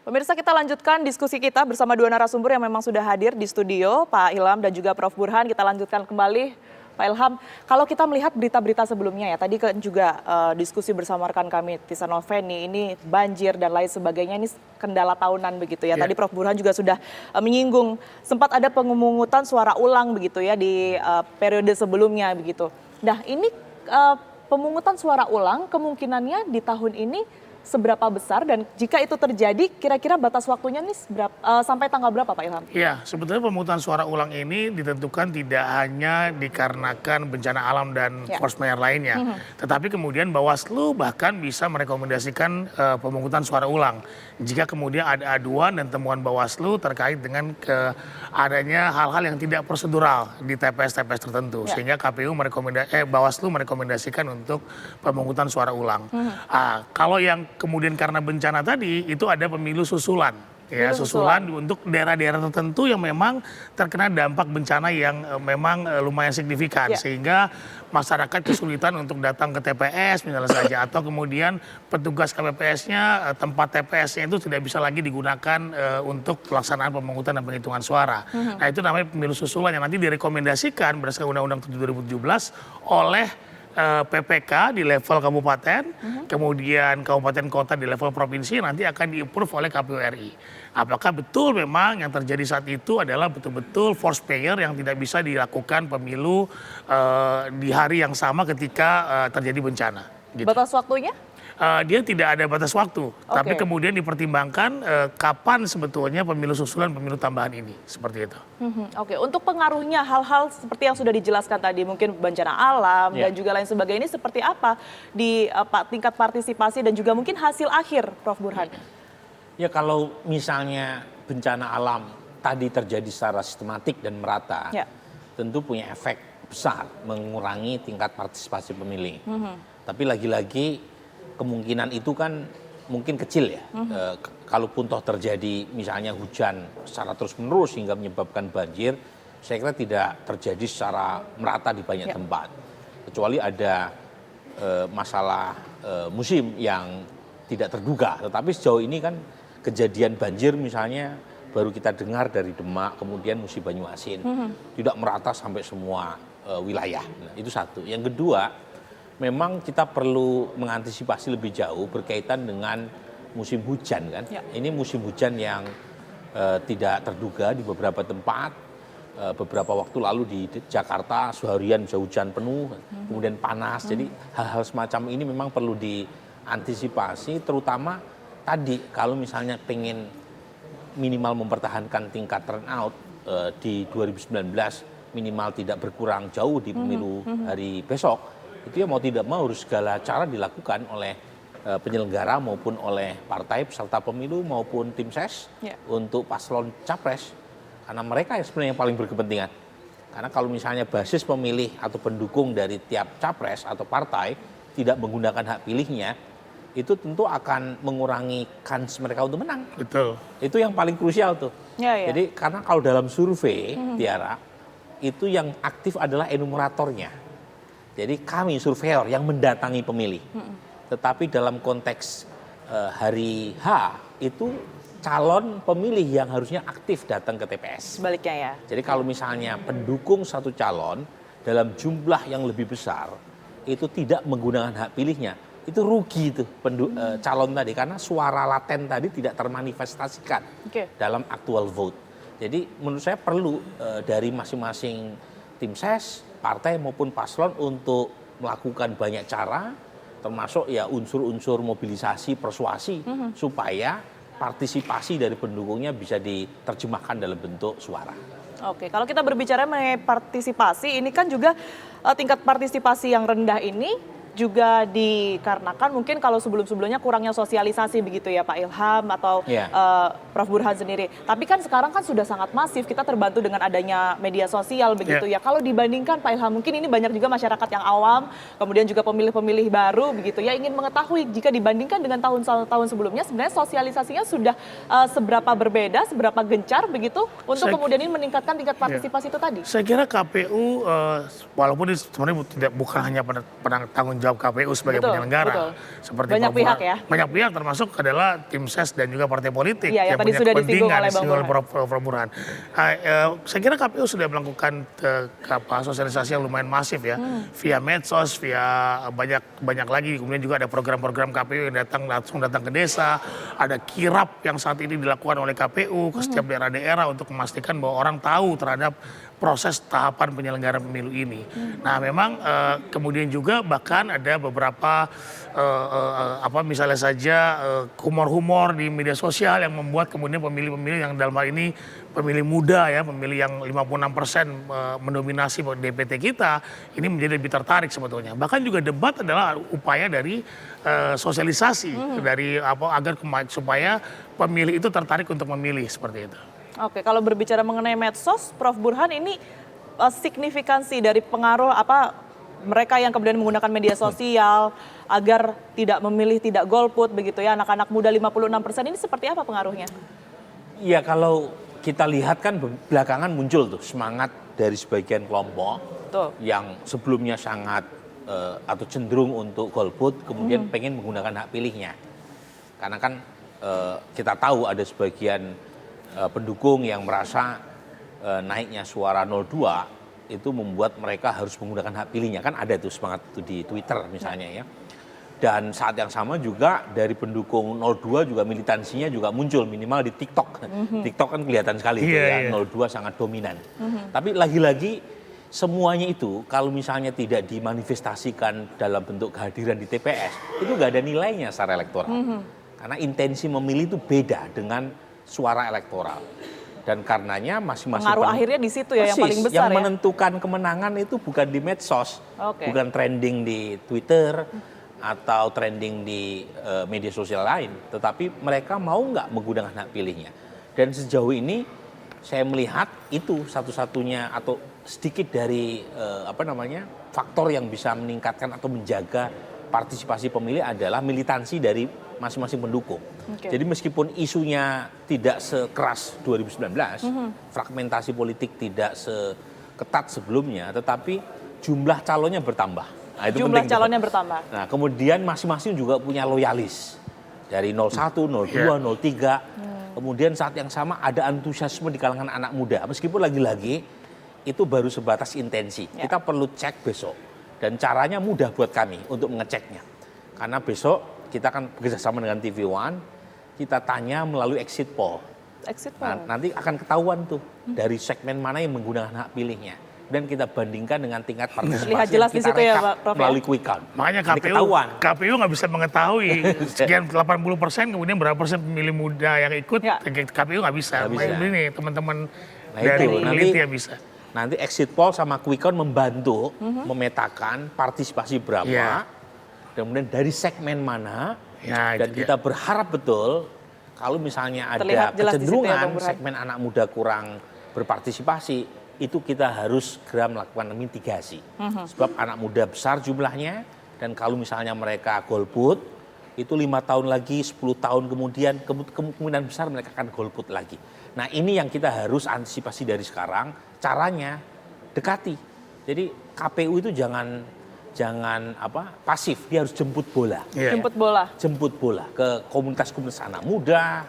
Pemirsa, kita lanjutkan diskusi kita bersama dua narasumber yang memang sudah hadir di studio, Pak Ilham dan juga Prof. Burhan. Kita lanjutkan kembali, Pak Ilham. Kalau kita melihat berita-berita sebelumnya ya, tadi kan juga diskusi bersama rekan kami, Tisa Noveni, ini banjir dan lain sebagainya, ini kendala tahunan begitu ya. Tadi Prof. Burhan juga sudah menyinggung, sempat ada pemungutan suara ulang begitu ya di periode sebelumnya begitu. Nah ini pemungutan suara ulang kemungkinannya di tahun ini seberapa besar, dan jika itu terjadi kira-kira batas waktunya nih sampai tanggal berapa Pak Ilham? Ya, sebetulnya pemungutan suara ulang ini ditentukan tidak hanya dikarenakan bencana alam dan force majeure lainnya, tetapi kemudian Bawaslu bahkan bisa merekomendasikan pemungutan suara ulang jika kemudian ada aduan dan temuan Bawaslu terkait dengan adanya hal-hal yang tidak prosedural di TPS-TPS tertentu, sehingga Bawaslu merekomendasikan untuk pemungutan suara ulang. Kalau yang kemudian karena bencana tadi itu ada pemilu susulan, ya susulan untuk daerah-daerah tertentu yang memang terkena dampak bencana yang memang lumayan signifikan, sehingga masyarakat kesulitan untuk datang ke TPS misalnya saja, atau kemudian petugas KPPS-nya, tempat TPS-nya itu tidak bisa lagi digunakan untuk pelaksanaan pemungutan dan penghitungan suara. Nah itu namanya pemilu susulan yang nanti direkomendasikan berdasarkan Undang-Undang 7 2017 oleh PPK di level kabupaten, kemudian kabupaten kota di level provinsi, nanti akan di-approve oleh KPU RI. Apakah betul memang yang terjadi saat itu adalah betul-betul force majeure yang tidak bisa dilakukan pemilu di hari yang sama ketika terjadi bencana. Gitu. Batas waktunya? Dia tidak ada batas waktu, tapi kemudian dipertimbangkan kapan sebetulnya pemilu susulan, pemilu tambahan ini, seperti itu. Oke, untuk pengaruhnya hal-hal seperti yang sudah dijelaskan tadi, mungkin bencana alam dan juga lain sebagainya, ini seperti apa di tingkat partisipasi dan juga mungkin hasil akhir, Prof. Burhan? Ya kalau misalnya bencana alam tadi terjadi secara sistematik dan merata, tentu punya efek besar mengurangi tingkat partisipasi pemilih. Tapi lagi-lagi kemungkinan itu kan mungkin kecil ya. Kalaupun toh terjadi misalnya hujan secara terus-menerus hingga menyebabkan banjir, saya kira tidak terjadi secara merata di banyak tempat. Kecuali ada masalah musim yang tidak terduga. Tetapi sejauh ini kan kejadian banjir misalnya baru kita dengar dari Demak, kemudian Musi Banyuasin. Tidak merata sampai semua wilayah. Nah, itu satu. Yang kedua, memang kita perlu mengantisipasi lebih jauh berkaitan dengan musim hujan kan. Ini musim hujan yang tidak terduga di beberapa tempat. Beberapa waktu lalu di Jakarta seharian bisa hujan penuh, kemudian panas. Jadi hal-hal semacam ini memang perlu diantisipasi, terutama tadi kalau misalnya pengen minimal mempertahankan tingkat turnout di 2019 minimal tidak berkurang jauh di pemilu hari besok. Itu ya mau tidak mau harus segala cara dilakukan oleh penyelenggara maupun oleh partai peserta pemilu maupun tim ses untuk paslon capres, karena mereka yang sebenarnya yang paling berkepentingan. Karena kalau misalnya basis pemilih atau pendukung dari tiap capres atau partai tidak menggunakan hak pilihnya, itu tentu akan mengurangi kans mereka untuk menang. Betul. Itu yang paling krusial tuh. Jadi karena kalau dalam survei, Tiara, itu yang aktif adalah enumeratornya. Jadi kami surveyor yang mendatangi pemilih. Tetapi dalam konteks hari H itu calon pemilih yang harusnya aktif datang ke TPS. Sebaliknya ya. Jadi kalau misalnya pendukung satu calon dalam jumlah yang lebih besar itu tidak menggunakan hak pilihnya, itu rugi tuh calon tadi, karena suara laten tadi tidak termanifestasikan dalam actual vote. Jadi menurut saya perlu dari masing-masing tim ses, partai maupun paslon untuk melakukan banyak cara, termasuk ya unsur-unsur mobilisasi, persuasi, supaya partisipasi dari pendukungnya bisa diterjemahkan dalam bentuk suara. Oke, kalau kita berbicara mengenai partisipasi, ini kan juga tingkat partisipasi yang rendah ini juga dikarenakan mungkin kalau sebelum-sebelumnya kurangnya sosialisasi begitu ya Pak Ilham atau Prof. Burhan sendiri. Tapi kan sekarang kan sudah sangat masif, kita terbantu dengan adanya media sosial begitu ya. Kalau dibandingkan Pak Ilham, mungkin ini banyak juga masyarakat yang awam, kemudian juga pemilih-pemilih baru begitu ya, ingin mengetahui jika dibandingkan dengan tahun-tahun sebelumnya sebenarnya sosialisasinya sudah seberapa berbeda, seberapa gencar begitu untuk kemudian ini meningkatkan tingkat partisipasi itu tadi. Saya kira KPU walaupun ini sebenarnya bukan hanya tanggung jawab KPU sebagai penyelenggara. Betul. Seperti Banyak pihak ya. Banyak pihak termasuk adalah tim ses dan juga partai politik yang tadi punya sudah disinggung kepentingan oleh Bang disinggung oleh Prof. Burhan. Saya kira KPU sudah melakukan sosialisasi yang lumayan masif ya, via medsos, via banyak lagi. Kemudian juga ada program-program KPU yang langsung datang ke desa, ada kirap yang saat ini dilakukan oleh KPU ke setiap daerah-daerah untuk memastikan bahwa orang tahu terhadap proses tahapan penyelenggaraan pemilu ini. Nah, memang kemudian juga bahkan ada beberapa misalnya saja humor-humor di media sosial yang membuat kemudian pemilih-pemilih yang dalam hal ini pemilih muda ya, pemilih yang 56% mendominasi DPT kita ini menjadi lebih tertarik sebetulnya. Bahkan juga debat adalah upaya dari sosialisasi dari agar supaya pemilih itu tertarik untuk memilih seperti itu. Oke, kalau berbicara mengenai medsos, Prof. Burhan, ini signifikansi dari pengaruh mereka yang kemudian menggunakan media sosial agar tidak memilih, tidak golput begitu ya, anak-anak muda 56% ini seperti apa pengaruhnya? Iya, kalau kita lihat kan belakangan muncul tuh semangat dari sebagian kelompok yang sebelumnya sangat atau cenderung untuk golput, kemudian pengen menggunakan hak pilihnya. Karena kan kita tahu ada sebagian pendukung yang merasa naiknya suara 02 itu membuat mereka harus menggunakan hak pilihnya. Kan ada tuh semangat itu di Twitter misalnya ya. Dan saat yang sama juga dari pendukung 02 juga militansinya juga muncul minimal di TikTok. TikTok kan kelihatan sekali ya, 02 sangat dominan. Tapi lagi-lagi semuanya itu kalau misalnya tidak dimanifestasikan dalam bentuk kehadiran di TPS, itu nggak ada nilainya secara elektoral. Karena intensi memilih itu beda dengan suara elektoral. Dan karenanya masing-masing pengaruh akhirnya di situ ya, yang paling besar yang menentukan kemenangan itu bukan di medsos, bukan trending di Twitter atau trending di media sosial lain, tetapi mereka mau nggak menggunakan hak pilihnya. Dan sejauh ini saya melihat itu satu-satunya atau sedikit dari faktor yang bisa meningkatkan atau menjaga partisipasi pemilih adalah militansi dari masing-masing pendukung. Jadi meskipun isunya tidak sekeras 2019, fragmentasi politik tidak seketat sebelumnya, tetapi jumlah calonnya bertambah. Nah, itu jumlah penting, calonnya bertambah. Nah, kemudian masing-masing juga punya loyalis dari 01, 02, 03. Kemudian saat yang sama ada antusiasme di kalangan anak muda. Meskipun lagi-lagi itu baru sebatas intensi. Kita perlu cek besok. Dan caranya mudah buat kami untuk mengeceknya. Karena besok kita akan bekerjasama dengan TV One, kita tanya melalui exit poll. Nanti akan ketahuan tuh dari segmen mana yang menggunakan hak pilihnya. Dan kita bandingkan dengan tingkat partisipasi lihat jelas yang kita di situ ya, rekap melalui quick count. Makanya KPU nggak bisa mengetahui sekian 80% kemudian berapa persen pemilih muda yang ikut, KPU nggak bisa. Ini teman-teman dari peneliti yang bisa. Nanti exit poll sama quick count membantu memetakan partisipasi berapa, kemudian dari segmen mana, dan kita berharap betul kalau misalnya ada kecenderungan segmen anak muda kurang berpartisipasi, itu kita harus segera melakukan mitigasi. Sebab anak muda besar jumlahnya, dan kalau misalnya mereka golput, itu 5 tahun lagi, 10 tahun kemudian, kemungkinan besar mereka akan golput lagi. Nah, ini yang kita harus antisipasi dari sekarang, caranya dekati. Jadi KPU itu jangan pasif, dia harus jemput bola. Jemput bola ke komunitas-komunitas anak muda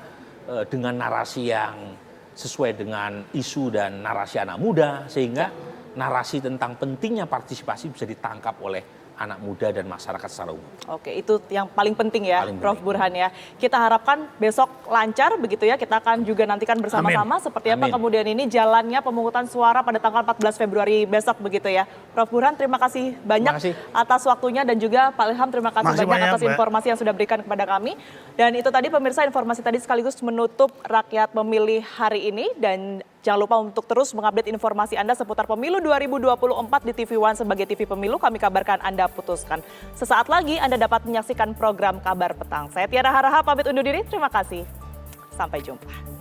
dengan narasi yang sesuai dengan isu dan narasi anak muda, sehingga narasi tentang pentingnya partisipasi bisa ditangkap oleh anak muda dan masyarakat secara umum. Oke, itu yang paling penting ya, Prof. Burhan ya. Kita harapkan besok lancar begitu ya, kita akan juga nantikan bersama-sama seperti apa kemudian ini jalannya pemungutan suara pada tanggal 14 Februari besok begitu ya. Prof. Burhan, terima kasih banyak atas waktunya, dan juga Pak Ilham terima kasih banyak atas informasi yang sudah berikan kepada kami. Dan itu tadi pemirsa, informasi tadi sekaligus menutup Rakyat Memilih hari ini, dan jangan lupa untuk terus mengupdate informasi Anda seputar pemilu 2024 di TV One sebagai TV Pemilu. Kami kabarkan Anda putuskan. Sesaat lagi Anda dapat menyaksikan program Kabar Petang. Saya Tiara Haraha pamit undur diri. Terima kasih. Sampai jumpa.